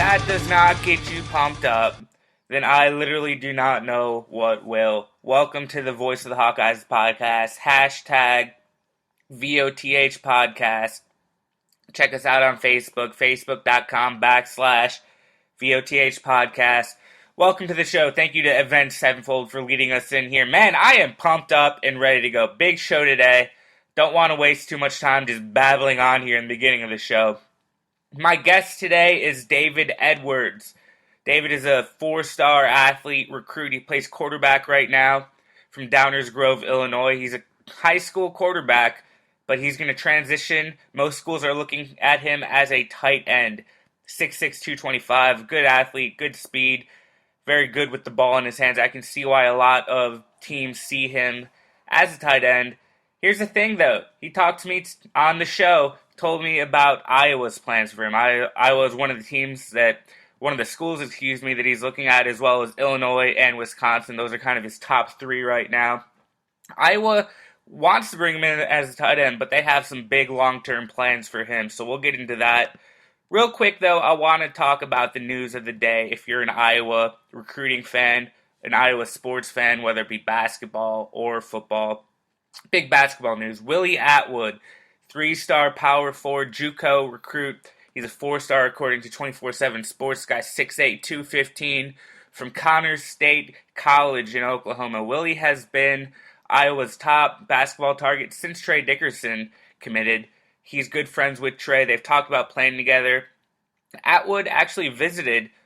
that does not get you pumped up, then I literally do not know what will. Welcome to the Voice of the Hawkeyes podcast, hashtag VOTH Podcast. Check us out on Facebook, facebook.com/VOTH Podcast. Welcome to the show. Thank you to Event Sevenfold for leading us in here. Man, I am pumped up and ready to go. Big show today. Don't want to waste too much time just babbling on here in the beginning of the show. My guest today is David Edwards. David is a 4-star athlete recruit. He plays quarterback right now from Downers Grove, Illinois. He's a high school quarterback, but he's going to transition. Most schools are looking at him as a tight end. 6'6", 225, good athlete, good speed, very good with the ball in his hands. I can see why a lot of teams see him as a tight end. Here's the thing, though. He talked to me on the show, told me about Iowa's plans for him. Iowa is one of the schools that he's looking at, as well as Illinois and Wisconsin. Those are kind of his top three right now. Iowa wants to bring him in as a tight end, but they have some big long-term plans for him, so we'll get into that. Real quick, though, I want to talk about the news of the day. If you're an Iowa recruiting fan, an Iowa sports fan, whether it be basketball or football, big basketball news. Willie Atwood, 3-star power forward JUCO recruit. He's a 4-star according to 24/7 Sports Guy, 6'8", 215 from Connors State College in Oklahoma. Willie has been Iowa's top basketball target since Trey Dickerson committed. He's good friends with Trey. They've talked about playing together. Atwood actually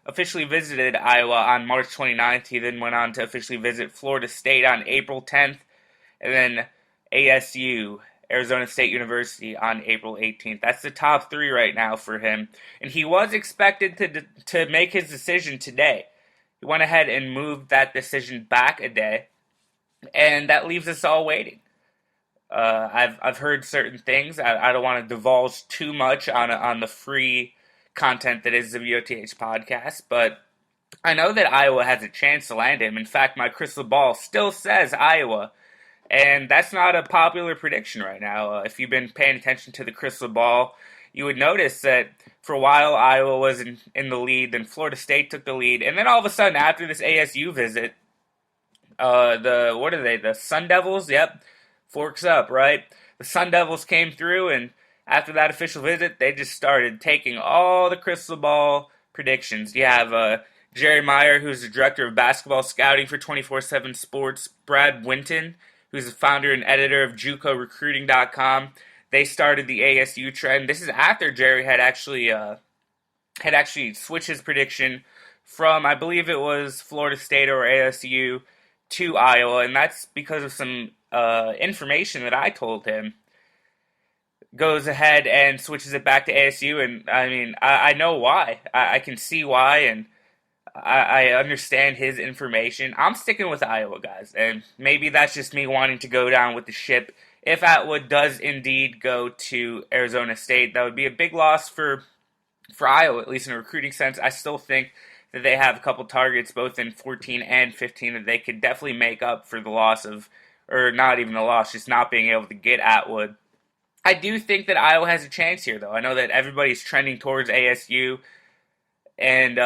officially visited Iowa on March 29th. He then went on to officially visit Florida State on April 10th. And then ASU, Arizona State University, on April 18th. That's the top three right now for him. And he was expected to make his decision today. He went ahead and moved that decision back a day. And that leaves us all waiting. I've heard certain things. I don't want to divulge too much on the free content that is the VOTH podcast. But I know that Iowa has a chance to land him. In fact, my crystal ball still says Iowa. And that's not a popular prediction right now. If you've been paying attention to the crystal ball, you would notice that for a while Iowa was in the lead, then Florida State took the lead, and then all of a sudden after this ASU visit, the Sun Devils? Yep, forks up, right? The Sun Devils came through, and after that official visit, they just started taking all the crystal ball predictions. You have Jerry Meyer, who's the director of basketball scouting for 24/7 Sports, Brad Winton, who's the founder and editor of JUCORecruiting.com. They started the ASU trend. This is after Jerry had actually switched his prediction from, I believe it was Florida State or ASU, to Iowa, and that's because of some information that I told him. Goes ahead and switches it back to ASU, and I mean, I know why. I can see why, and I understand his information. I'm sticking with Iowa, guys, and maybe that's just me wanting to go down with the ship. If Atwood does indeed go to Arizona State, that would be a big loss for Iowa, at least in a recruiting sense. I still think that they have a couple targets, both in 14 and 15, that they could definitely make up for the loss of, or not even the loss, just not being able to get Atwood. I do think that Iowa has a chance here, though. I know that everybody's trending towards ASU, and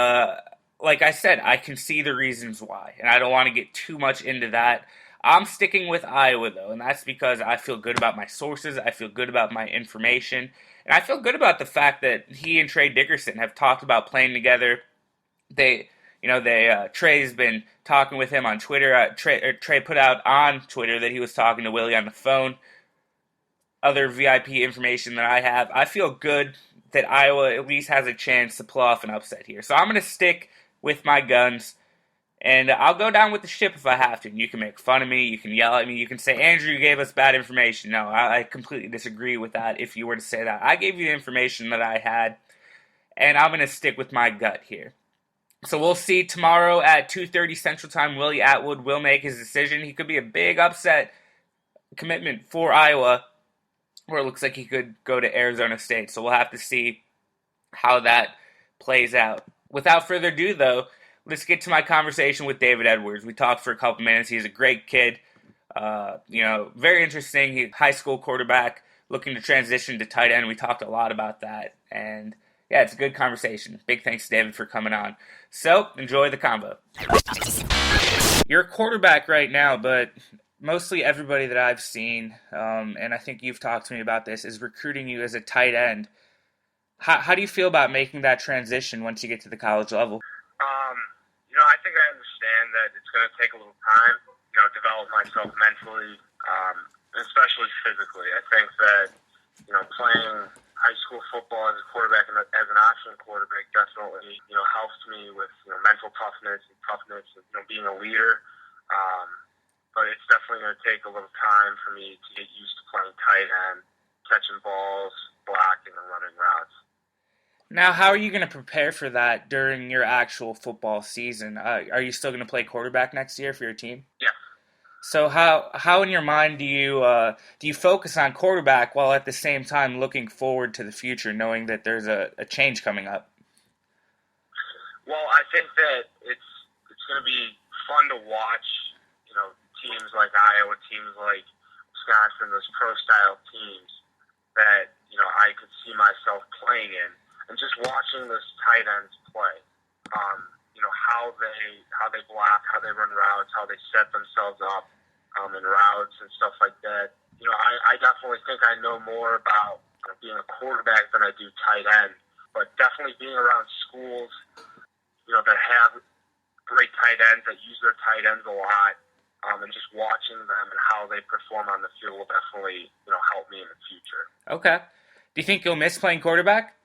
like I said, I can see the reasons why, and I don't want to get too much into that. I'm sticking with Iowa, though, and that's because I feel good about my sources, I feel good about my information, and I feel good about the fact that he and Trey Dickerson have talked about playing together. Trey's been talking with him on Twitter. Trey put out on Twitter that he was talking to Willie on the phone. Other VIP information that I have. I feel good that Iowa at least has a chance to pull off an upset here. So I'm going to stick with my guns, and I'll go down with the ship if I have to. You can make fun of me, you can yell at me, you can say, Andrew, you gave us bad information. No, I completely disagree with that if you were to say that. I gave you the information that I had, and I'm going to stick with my gut here. So we'll see tomorrow at 2:30 Central Time. Willie Atwood will make his decision. He could be a big upset commitment for Iowa, or it looks like he could go to Arizona State. So we'll have to see how that plays out. Without further ado, though, let's get to my conversation with David Edwards. We talked for a couple minutes. He's a great kid. Very interesting. He's a high school quarterback looking to transition to tight end. We talked a lot about that. And Yeah, it's a good conversation. Big thanks to David for coming on. So, enjoy the convo. You're a quarterback right now, but mostly everybody that I've seen, and I think you've talked to me about this, is recruiting you as a tight end. How do you feel about making that transition once you get to the college level? I think I understand that it's going to take a little time, develop myself mentally, especially physically. I think that, playing high school football as a quarterback and as an option quarterback definitely, helps me with, mental toughness and being a leader. But it's definitely going to take a little time for me to get used to playing tight end, catching balls, blocking, and running routes. Now, how are you going to prepare for that during your actual football season? Are you still going to play quarterback next year for your team? Yeah. So how in your mind do you focus on quarterback while at the same time looking forward to the future, knowing that there's a change coming up? Well, I think that it's going to be fun to watch, teams like Iowa, teams like Wisconsin, those pro-style teams that, I could see myself playing in. And just watching those tight ends play, how they block, how they run routes, how they set themselves up in routes and stuff like that. I definitely think I know more about being a quarterback than I do tight end. But definitely being around schools, that have great tight ends, that use their tight ends a lot, and just watching them and how they perform on the field will definitely, help me in the future. Okay. Do you think you'll miss playing quarterback?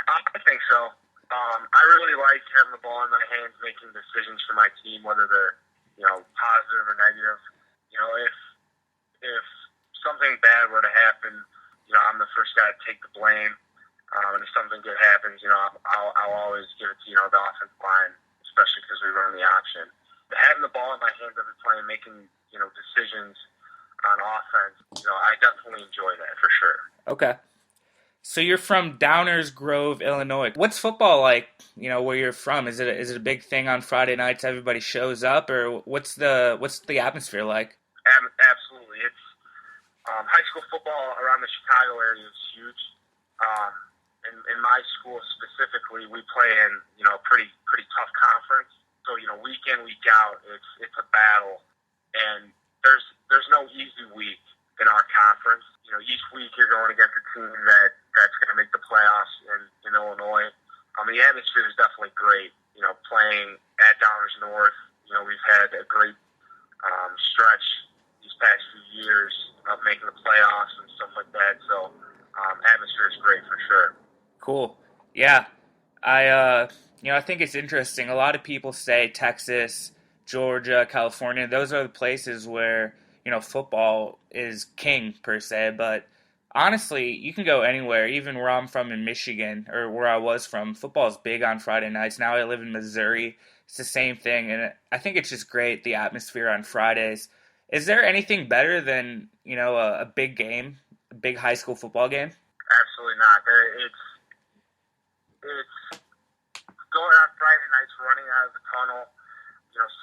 I think so. I really like having the ball in my hands, making decisions for my team, whether they're, positive or negative. If something bad were to happen, I'm the first guy to take the blame. And if something good happens, I'll always give it to, the offensive line, especially because we run the option. But having the ball in my hands every play and making, decisions on offense, I definitely enjoy that for sure. Okay. So you're from Downers Grove, Illinois. What's football like, where you're from? Is it a big thing on Friday nights? Everybody shows up, or what's the atmosphere like? Absolutely. It's high school football around the Chicago area is huge. In my school specifically, we play in, a pretty tough conference. So, week in, week out, it's a battle. And there's no easy week in our conference. Each week you're going against a team that's going to make the playoffs in Illinois. The atmosphere is definitely great. Playing at Downers North, we've had a great stretch these past few years of making the playoffs and stuff like that. So atmosphere is great for sure. Cool. Yeah. I think it's interesting. A lot of people say Texas, Georgia, California, those are the places where, football is king per se, but honestly, you can go anywhere, even where I'm from in Michigan, or where I was from. Football is big on Friday nights. Now I live in Missouri. It's the same thing, and I think it's just great, the atmosphere on Fridays. Is there anything better than, a big game, a big high school football game? Absolutely not. It's going on Friday nights, running out of the tunnel,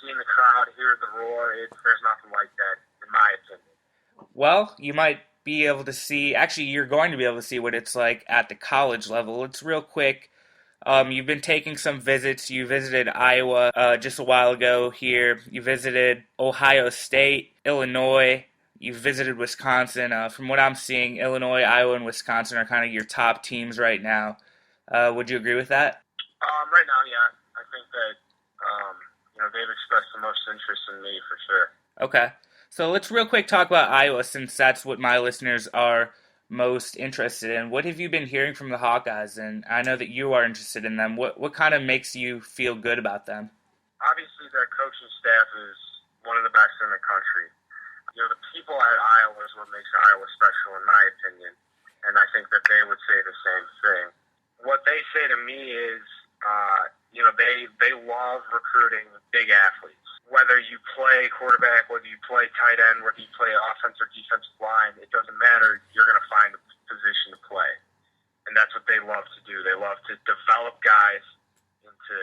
seeing the crowd, hearing the roar. There's nothing like that, in my opinion. Well, you might be able to see, actually you're going to be able to see what it's like at the college level. It's real quick. You've been taking some visits. You visited Iowa just a while ago here. You visited Ohio State, Illinois. You visited Wisconsin. From what I'm seeing, Illinois, Iowa, and Wisconsin are kind of your top teams right now. Would you agree with that? Right now, yeah. I think that, they've expressed the most interest in me for sure. Okay. So let's real quick talk about Iowa, since that's what my listeners are most interested in. What have you been hearing from the Hawkeyes? And I know that you are interested in them. What kind of makes you feel good about them? Obviously, their coaching staff is one of the best in the country. The people at Iowa is what makes Iowa special, in my opinion. And I think that they would say the same thing. What they say to me is, they love recruiting big athletes. Whether you play quarterback, whether you play tight end, whether you play offense or defensive line, it doesn't matter. You're going to find a position to play. And that's what they love to do. They love to develop guys into,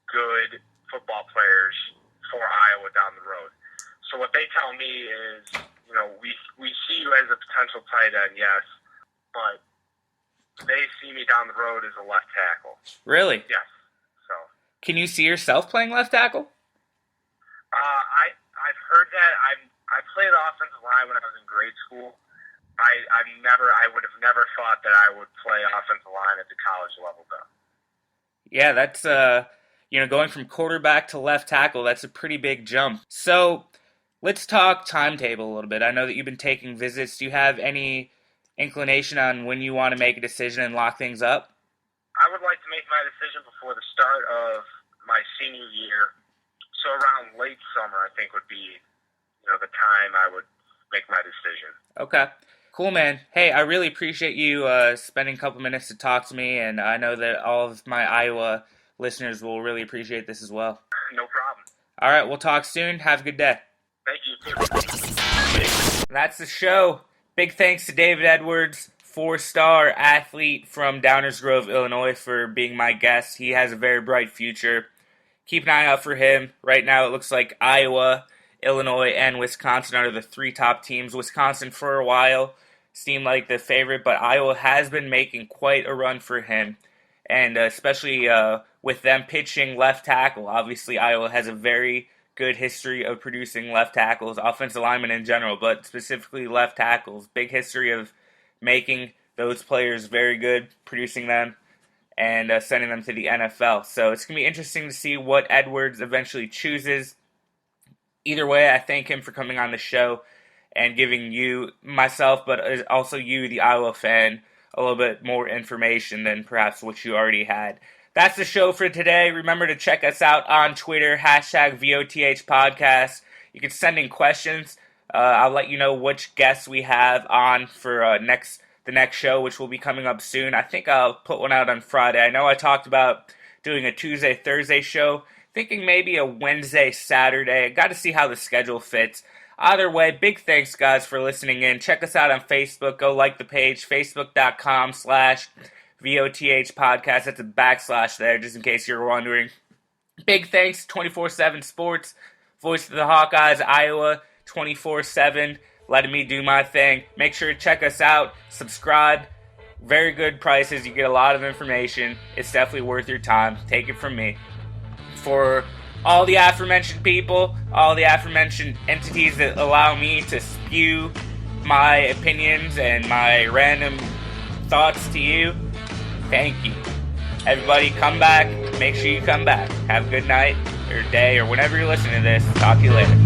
good football players for Iowa down the road. So what they tell me is, we see you as a potential tight end, yes, but they see me down the road as a left tackle. Really? Yes. So. Can you see yourself playing left tackle? I've heard that. I played offensive line when I was in grade school. I would have never thought that I would play offensive line at the college level, though. Yeah, that's going from quarterback to left tackle. That's a pretty big jump. So let's talk timetable a little bit. I know that you've been taking visits. Do you have any inclination on when you want to make a decision and lock things up? I would like to make my decision before the start of my senior year. So around late summer, I think would be, the time I would make my decision. Okay. Cool, man. Hey, I really appreciate you spending a couple minutes to talk to me, and I know that all of my Iowa listeners will really appreciate this as well. No problem. All right, we'll talk soon. Have a good day. Thank you. That's the show. Big thanks to David Edwards, 4-star athlete from Downers Grove, Illinois, for being my guest. He has a very bright future. Keep an eye out for him. Right now, it looks like Iowa, Illinois, and Wisconsin are the 3 top teams. Wisconsin, for a while, seemed like the favorite, but Iowa has been making quite a run for him, and especially with them pitching left tackle. Obviously, Iowa has a very good history of producing left tackles, offensive linemen in general, but specifically left tackles. Big history of making those players very good, producing them, and sending them to the NFL. So it's going to be interesting to see what Edwards eventually chooses. Either way, I thank him for coming on the show and giving you, myself, but also you, the Iowa fan, a little bit more information than perhaps what you already had. That's the show for today. Remember to check us out on Twitter, #VOTH Podcast. You can send in questions. I'll let you know which guests we have on for the next show, which will be coming up soon. I think I'll put one out on Friday. I know I talked about doing a Tuesday, Thursday show. Thinking maybe a Wednesday, Saturday. Got to see how the schedule fits. Either way, big thanks, guys, for listening in. Check us out on Facebook. Go like the page, facebook.com/VOTH Podcast. That's a backslash there, just in case you're wondering. Big thanks, 24/7 Sports, voice of the Hawkeyes, Iowa, 24/7, letting me do my thing. Make sure to check us out. Subscribe. Very good prices. You get a lot of information. It's definitely worth your time. Take it from me. For all the aforementioned people, all the aforementioned entities that allow me to spew my opinions and my random thoughts to you, thank you. Everybody come back. Make sure you come back. Have a good night or day or whenever you're listening to this. Talk to you later.